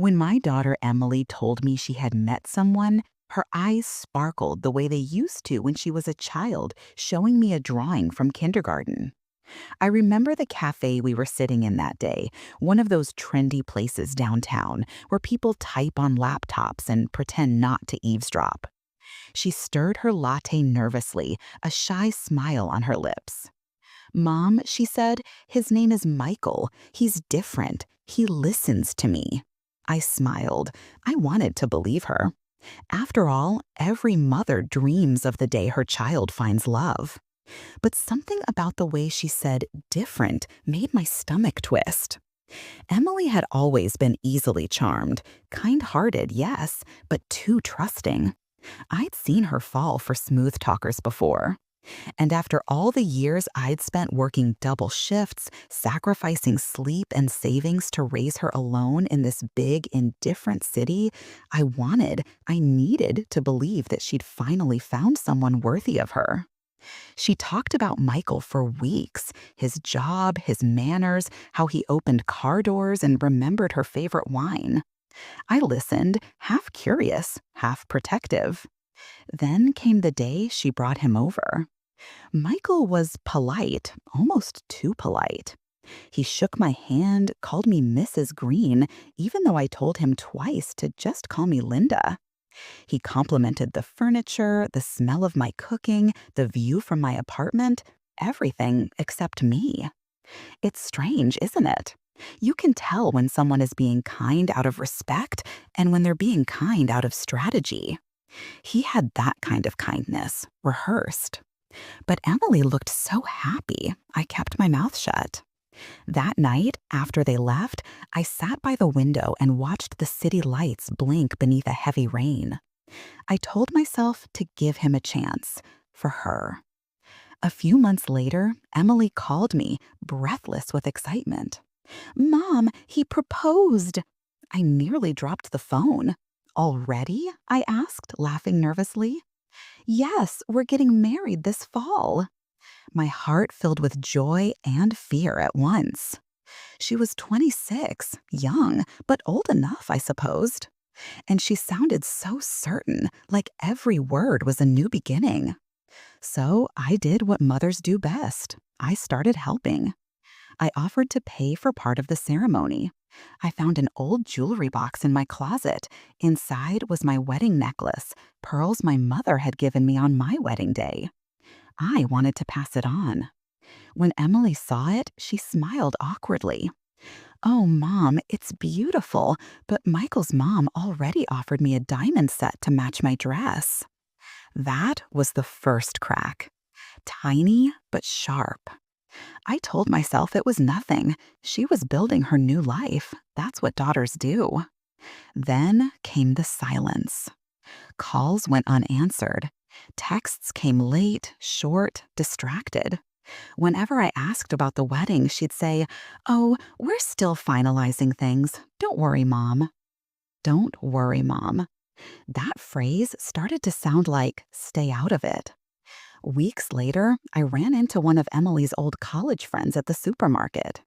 When my daughter Emily told me she had met someone, her eyes sparkled the way they used to when she was a child, showing me a drawing from kindergarten. I remember the cafe we were sitting in that day, one of those trendy places downtown where people type on laptops and pretend not to eavesdrop. She stirred her latte nervously, a shy smile on her lips. "Mom," she said, "his name is Michael. He's different. He listens to me." I smiled. I wanted to believe her. After all, every mother dreams of the day her child finds love. But something about the way she said different made my stomach twist. Emily had always been easily charmed, kind-hearted, yes, but too trusting. I'd seen her fall for smooth talkers before. And after all the years I'd spent working double shifts, sacrificing sleep and savings to raise her alone in this big, indifferent city, I needed to believe that she'd finally found someone worthy of her. She talked about Michael for weeks, his job, his manners, how he opened car doors and remembered her favorite wine. I listened, half curious, half protective. Then came the day she brought him over. Michael was polite, almost too polite. He shook my hand, called me Mrs. Green, even though I told him twice to just call me Linda. He complimented the furniture, the smell of my cooking, the view from my apartment, everything except me. It's strange, isn't it? You can tell when someone is being kind out of respect and when they're being kind out of strategy. He had that kind of kindness, rehearsed. But Emily looked so happy, I kept my mouth shut. That night, after they left, I sat by the window and watched the city lights blink beneath a heavy rain. I told myself to give him a chance, for her. A few months later, Emily called me, breathless with excitement. "Mom, he proposed!" I nearly dropped the phone. "Already?" I asked, laughing nervously. "Yes, we're getting married this fall." My heart filled with joy and fear at once. She was 26, young, but old enough, I supposed. And she sounded so certain, like every word was a new beginning. So I did what mothers do best. I started helping. I offered to pay for part of the ceremony. I found an old jewelry box in my closet. Inside was my wedding necklace, pearls my mother had given me on my wedding day. I wanted to pass it on. When Emily saw it, she smiled awkwardly. "Oh, Mom, it's beautiful, but Michael's mom already offered me a diamond set to match my dress." That was the first crack. Tiny, but sharp. I told myself it was nothing. She was building her new life. That's what daughters do. Then came the silence. Calls went unanswered. Texts came late, short, distracted. Whenever I asked about the wedding, she'd say, "Oh, we're still finalizing things. Don't worry, Mom." Don't worry, Mom. That phrase started to sound like, stay out of it. Weeks later, I ran into one of Emily's old college friends at the supermarket.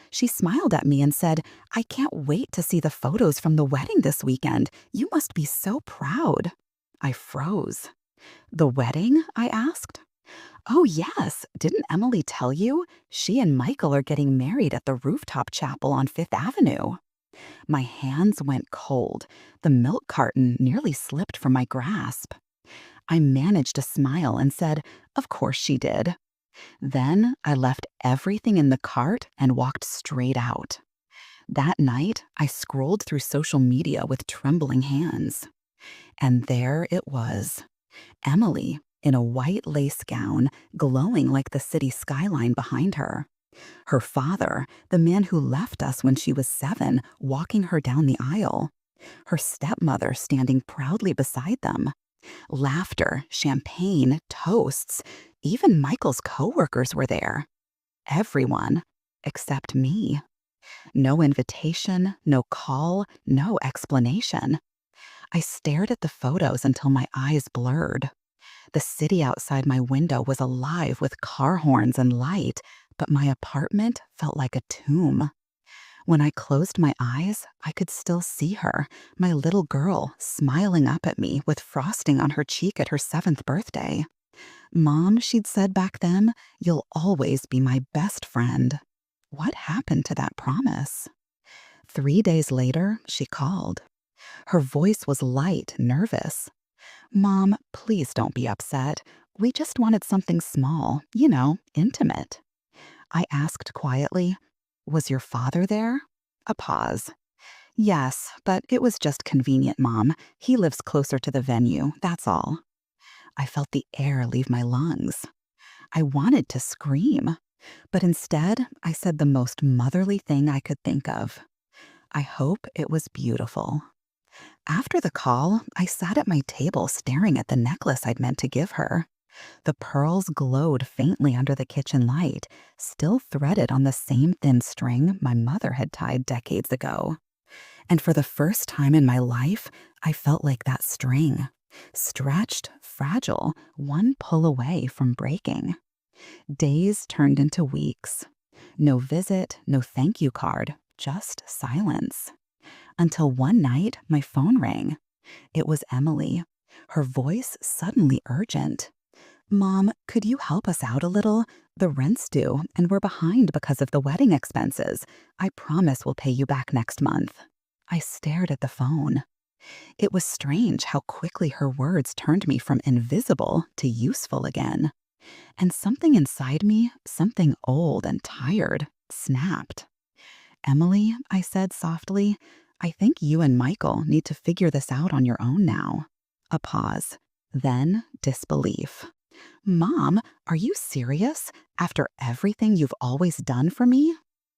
She smiled at me and said, "I can't wait to see the photos from the wedding this weekend. You must be so proud." I froze. "The wedding?" I asked. "Oh, yes. Didn't Emily tell you? She and Michael are getting married at the rooftop chapel on Fifth Avenue." My hands went cold. The milk carton nearly slipped from my grasp. I managed a smile and said, "Of course she did." Then I left everything in the cart and walked straight out. That night, I scrolled through social media with trembling hands. And there it was. Emily, in a white lace gown, glowing like the city skyline behind her. Her father, the man who left us when she was 7, walking her down the aisle. Her stepmother standing proudly beside them. Laughter, champagne, toasts. Even Michael's coworkers were there. Everyone, except me. No invitation, no call, no explanation. I stared at the photos until my eyes blurred. The city outside my window was alive with car horns and light, but my apartment felt like a tomb. When I closed my eyes, I could still see her, my little girl, smiling up at me with frosting on her cheek at her 7th birthday. Mom, she'd said back then, you'll always be my best friend. What happened to that promise? 3 days later, she called. Her voice was light, nervous. Mom, please don't be upset. We just wanted something small, intimate. I asked quietly, was your father there? A pause. Yes, but it was just convenient, Mom. He lives closer to the venue, that's all. I felt the air leave my lungs. I wanted to scream, but instead I said the most motherly thing I could think of. I hope it was beautiful. After the call, I sat at my table staring at the necklace I'd meant to give her. The pearls glowed faintly under the kitchen light, still threaded on the same thin string my mother had tied decades ago. And for the first time in my life, I felt like that string. Stretched, fragile, one pull away from breaking. Days turned into weeks. No visit, no thank you card, just silence. Until one night, my phone rang. It was Emily, her voice suddenly urgent. Mom, could you help us out a little? The rent's due, and we're behind because of the wedding expenses. I promise we'll pay you back next month. I stared at the phone. It was strange how quickly her words turned me from invisible to useful again. And something inside me, something old and tired, snapped. Emily, I said softly, I think you and Michael need to figure this out on your own now. A pause. Then disbelief. Mom, are you serious? After everything you've always done for me?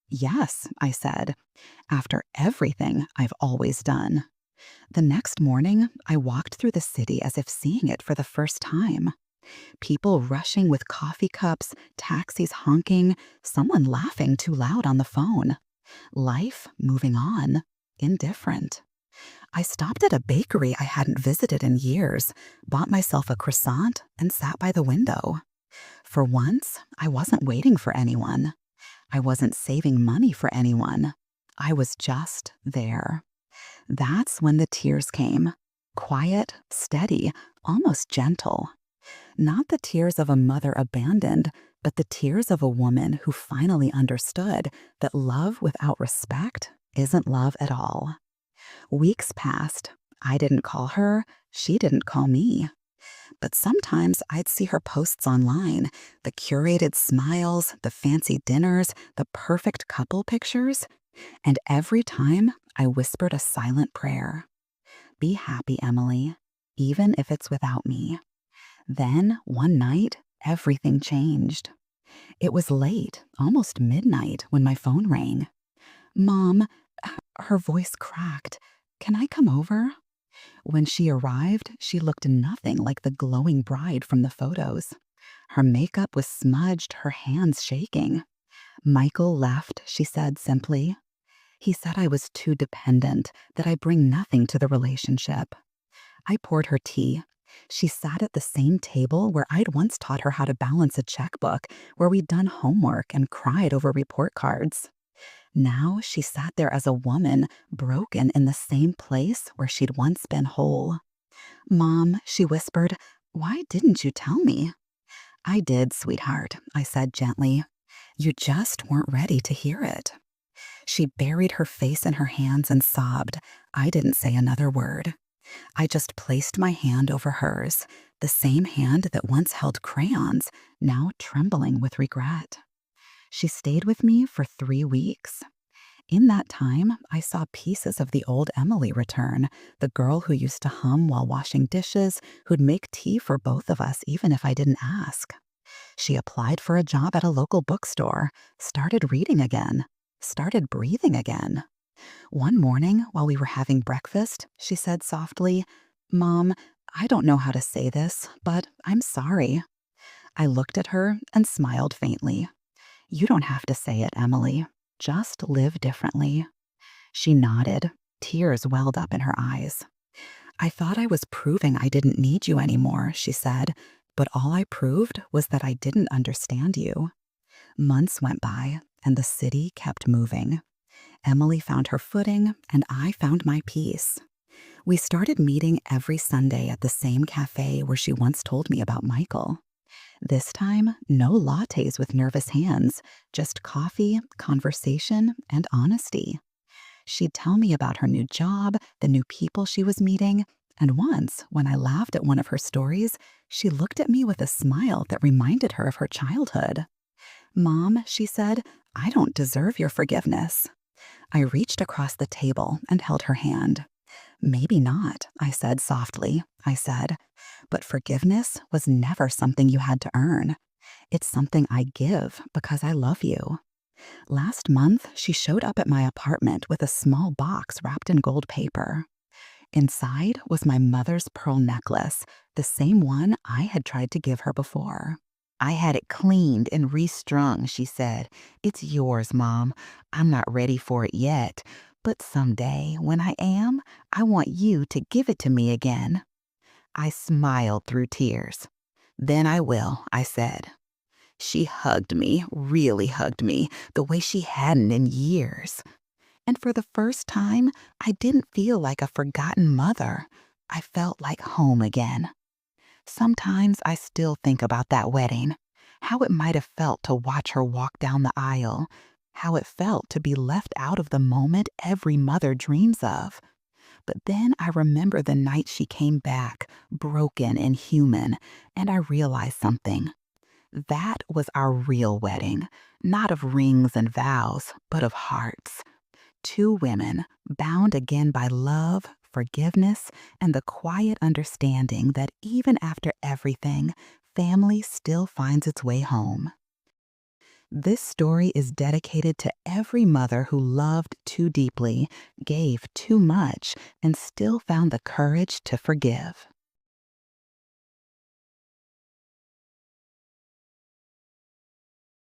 Yes, I said. After everything I've always done. The next morning, I walked through the city as if seeing it for the first time. People rushing with coffee cups, taxis honking, someone laughing too loud on the phone. Life moving on, indifferent. I stopped at a bakery I hadn't visited in years, bought myself a croissant, and sat by the window. For once, I wasn't waiting for anyone. I wasn't saving money for anyone. I was just there. That's when the tears came. Quiet, steady, almost gentle. Not the tears of a mother abandoned, but the tears of a woman who finally understood that love without respect isn't love at all. Weeks passed. I didn't call her. She didn't call me. But sometimes I'd see her posts online, the curated smiles, the fancy dinners, the perfect couple pictures. And every time I whispered a silent prayer. Be happy, Emily, even if it's without me. Then, one night, everything changed. It was late, almost midnight, when my phone rang. Mom, her voice cracked. Can I come over? When she arrived, she looked nothing like the glowing bride from the photos. Her makeup was smudged, her hands shaking. Michael left, she said simply. He said I was too dependent, that I bring nothing to the relationship. I poured her tea. She sat at the same table where I'd once taught her how to balance a checkbook, where we'd done homework and cried over report cards. Now she sat there as a woman, broken in the same place where she'd once been whole. Mom, she whispered, why didn't you tell me? I did, sweetheart, I said gently. You just weren't ready to hear it. She buried her face in her hands and sobbed. I didn't say another word. I just placed my hand over hers, the same hand that once held crayons, now trembling with regret. She stayed with me for 3 weeks. In that time, I saw pieces of the old Emily return, the girl who used to hum while washing dishes, who'd make tea for both of us even if I didn't ask. She applied for a job at a local bookstore, started reading again, started breathing again. One morning, while we were having breakfast, she said softly, Mom, I don't know how to say this, but I'm sorry. I looked at her and smiled faintly. You don't have to say it, Emily. Just live differently. She nodded. Tears welled up in her eyes. I thought I was proving I didn't need you anymore, she said, but all I proved was that I didn't understand you. Months went by, and the city kept moving. Emily found her footing, and I found my peace. We started meeting every Sunday at the same cafe where she once told me about Michael. This time, no lattes with nervous hands, just coffee, conversation, and honesty. She'd tell me about her new job, the new people she was meeting, and once, when I laughed at one of her stories, she looked at me with a smile that reminded her of her childhood. "Mom," she said, "I don't deserve your forgiveness." I reached across the table and held her hand. "Maybe not," I said softly. I said, "but forgiveness was never something you had to earn. It's something I give because I love you." Last month, she showed up at my apartment with a small box wrapped in gold paper. Inside was my mother's pearl necklace, the same one I had tried to give her before. "I had it cleaned and restrung," she said. "It's yours, Mom. I'm not ready for it yet, but someday, when I am, I want you to give it to me again." I smiled through tears. "Then I will," I said. She hugged me, really hugged me, the way she hadn't in years. And for the first time, I didn't feel like a forgotten mother. I felt like home again. Sometimes I still think about that wedding, how it might have felt to watch her walk down the aisle, how it felt to be left out of the moment every mother dreams of. But then I remember the night she came back, broken and human, and I realized something. That was our real wedding, not of rings and vows, but of hearts. Two women, bound again by love, forgiveness, and the quiet understanding that even after everything, family still finds its way home. This story is dedicated to every mother who loved too deeply, gave too much, and still found the courage to forgive.